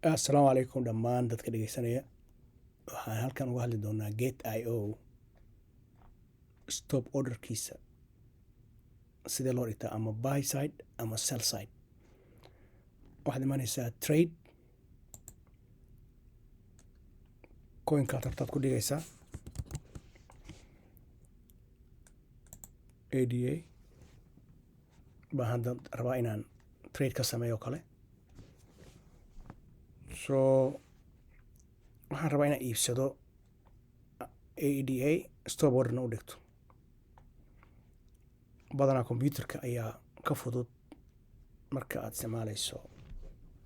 Assalaamu calaykum dhammaan dadka dhegeysanaya. Waxaan halkan uga hadli doonaa Gate.io stop orderkiisa sidee loo dhigtaa ama buy side ama sell side. Waxaad imanaysaa trade coinkaad rabtaad ku dhigaysaa ADA baan hadda rabaa inaan trade ka sameeyo kale. So waxaan rabaa inaan iibsado ADA stop orderna u dhigto. Badanaa computerka ayaa ka fudud marka aad isticmaalayso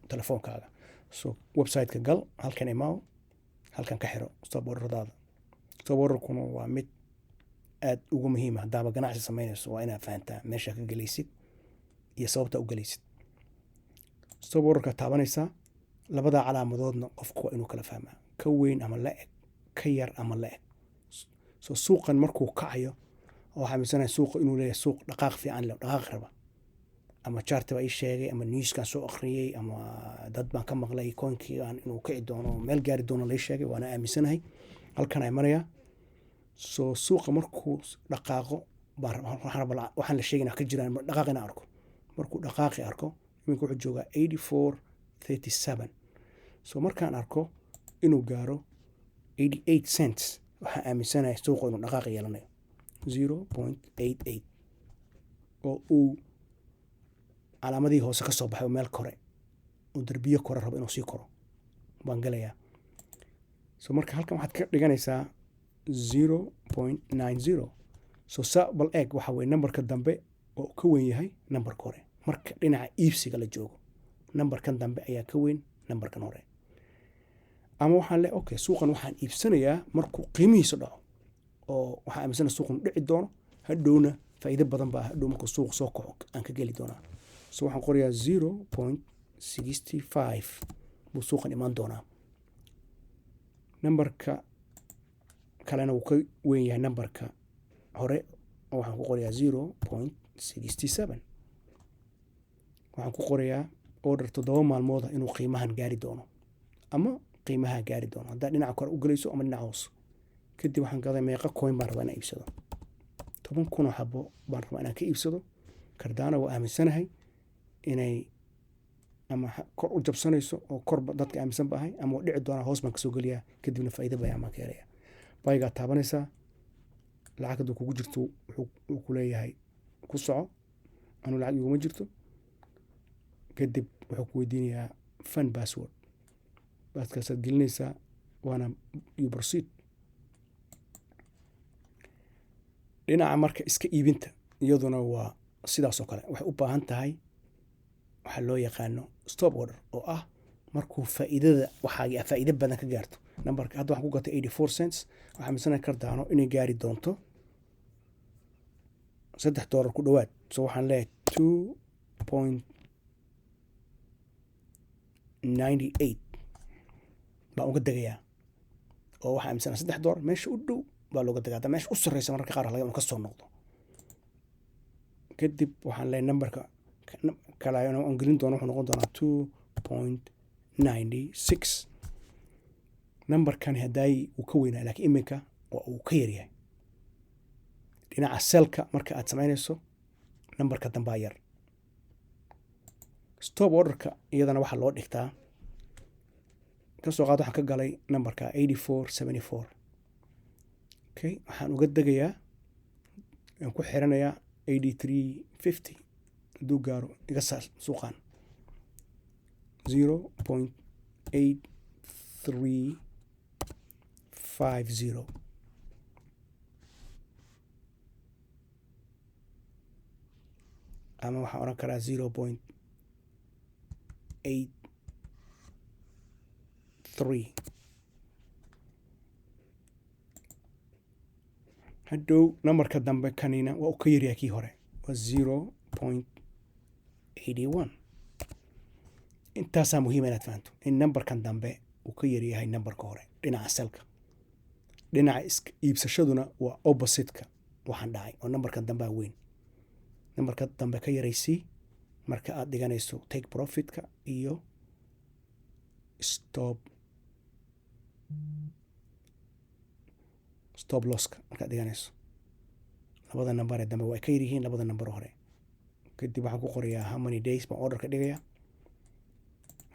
telefoonkaaga. So website-ka gal, halkan imaaw, halkan ka xiro stop orderadaada. Stop orderkuna waa mid aad ugu muhiim ah haddaaba ganacsi samaynayso. Waa inaad fahantaa meesha ka gelaysid iyo sababta u gelaysid. Stop orderka taabanaysaa, labada calaamadoodna qofku waa inuu kala fahmaa, ka weyn ama la eg, ka yar ama la eg. So suuqan markuu kacayo waxaa misanaya suuqa inuu leeyahay suuq dhaqaaq fiican leh, dhaqaaq raba, ama chart baa ii sheegay ama newskan soo akhriyay ama dad baan ka maqlay coinkiigan inuu kici doono meel gaari doono la ii sheegay, waana aaminsanahay. halkan ay maraya. So suuqa markuu dhaqaaqo waxaan la sheegay ka jiraan dhaqaaq inaan arko. Markuu dhaqaaqi arko iminka wuxuu joogaa 84.37. So markaan arko inuu gaaro 88 cents waxaan aaminsanahay suuqa inuu dhaqaaq yeelanayo 0.88 oo uu calaamadii hoose ka soo baxay oo meel kore oo darbiyo kore rabo inuu sii koro baan galayaa. So marka halkan waxaad ka dhiganaysaa 0.90. So bal eeg waxa weye nambarka dambe oo ka weyn yahay nambarka hore. Marka dhinaca iibsiga la joogo nambarkan dambe ayaa ka weyn nambarkan hore. Ama waxaan leeyahay okay, suuqan waxaan iibsanayaa markuu qiimihiisu dhaco oo waxaan aaminsanahay suuqan dhici doono, hadhowna faa'iido badan baa hadhow markuu suuq soo kaco aan ka geli doonaa. So waxaan qorayaa 0.65 buu suuqan imaan doonaa. Nambarka kalena wuu ka weyn yahay nambarka hore oo waxaan ku qorayaa 0.67. waxaan ku qorayaa order 7 maalmooda inuu qiimahan gaari doono ama qiimaha gaari doono haddaa dhinaca kore u galayso ama dhinaca hoose. Kadib waxaan gaday meeqa coin baan rabaa inaan iibsado. 10,000 xabo baan rabaa inaan ka iibsado. Cardano waa aaminsanahay inay ama kor u jabsanayso oo korba dadka aaminsan baahay ama dhici doona hoos baan kasoo geliyaa kadibna faa'iido baan ama ka helaya. Baygaa taabanaysaa, lacagdu kugu jirto wuxuu ku leeyahay ku soco, anu lacag iguma jirto. Kadib wuxuu ku weydiinayaa fund password. Baaskaasaad gelinaysaa waana you proceed. Dhinaca marka iska iibinta iyaduna waa sidaas oo kale. Waxay u baahan tahay waxa loo yaqaano stop order oo ah markuu faa'iidada waxaa faa'iido badan ka gaarto. Nambarka hadda waxaan ku gatay 84 cents. Waxaa misanay Cardano inay gaari doonto $3 ku dhowaad. So waxaan leeyahay 2.98 baan uga degayaa oo waxaa aaminsanaa $3 meesha u dhow baa looga degaa. Meesha u sarreysa mararka qaar laga ka soo noqdo. Kadib waxaan leeyahay nambarka kale aan gelin doono wuxuu noqon doonaa 2.96. nambarkani haddaay uu ka weynaa laakiin iminka waa uu ka yaryahay. dhinaca selka marka aad samaynayso nambarka dambaa yar. Stop orderka iyadana waxaa loo dhigtaa ka soo qaad waxaan ka galay nambarka 84.74. Okay, waxaan uga degayaa aan ku xiranayaa 83.50 hadduu gaaro iga saar suuqan 0.8350. ama waxaan oran karaa 0.83. hadhow nambarka dambe kanina waa u ka yaryahay kii hore waa 0.81. intaasaa muhiim inaad fahanto in nambarkan dambe uu ka yaryahay nambarka hore dhinaca selka. dhinaca iibsashaduna waa opposite-ka waxaan dhacay oo nambarkan dambaa weyn. nambarka dambe ka yaraysii marka aad dhiganayso take profit-ka iyo stop losska markaad dhiganayso labada number ee dambe waa ka yaryihiin labada number hore. kadib waxaan ku qorayaa how many days baan order ka dhigaya,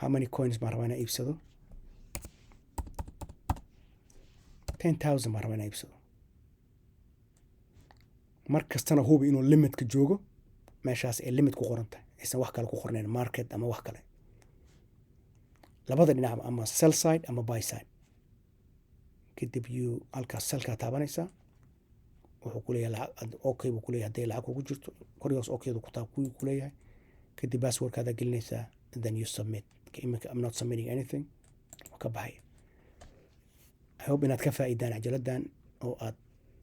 how many coins baan rabaa inaan iibsado, 10,000 baan rabaa inaan iibsado. mar kastana hubi inuu limitka joogo meeshaas ee limit ku qoran tahay, aysan wax kale ku qornayn market ama wax kale. labada dhinac ama sell side ama buy side. kadib halkaas sellkaa taabanaysaa, wuxuu ku leeyahay lacag okay buu ku leeyahay hadday lacag kugu jirto, korigaas okaydu ku leeyahay. kadib passwordkaada gelinaysaa, then you submit. iminka I'm not submitting anything, ka baxaya. I hope inaad ka faa'iidaan cajaladdan oo aad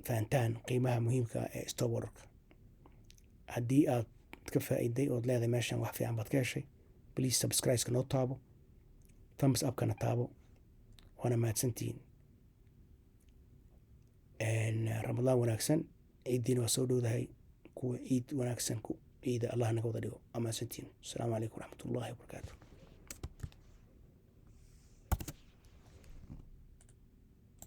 fahantaan qiimaha muhiimka ah ee stop orderka. haddii aad ka faa'iiday ood leedahay meeshan wax fiican baad ka heshay, please subscribe-ka noo taabo, thumbs up-kana taabo, waana mahadsantihiin. ramadaan wanaagsan, ciiddiina waa soo dhowdahay, kuwa ciid wanaagsan ku ciida allah naga wada dhigo. waa mahadsantihiin. asalaamu calaykum waraxmatullaahi wabarakaatu.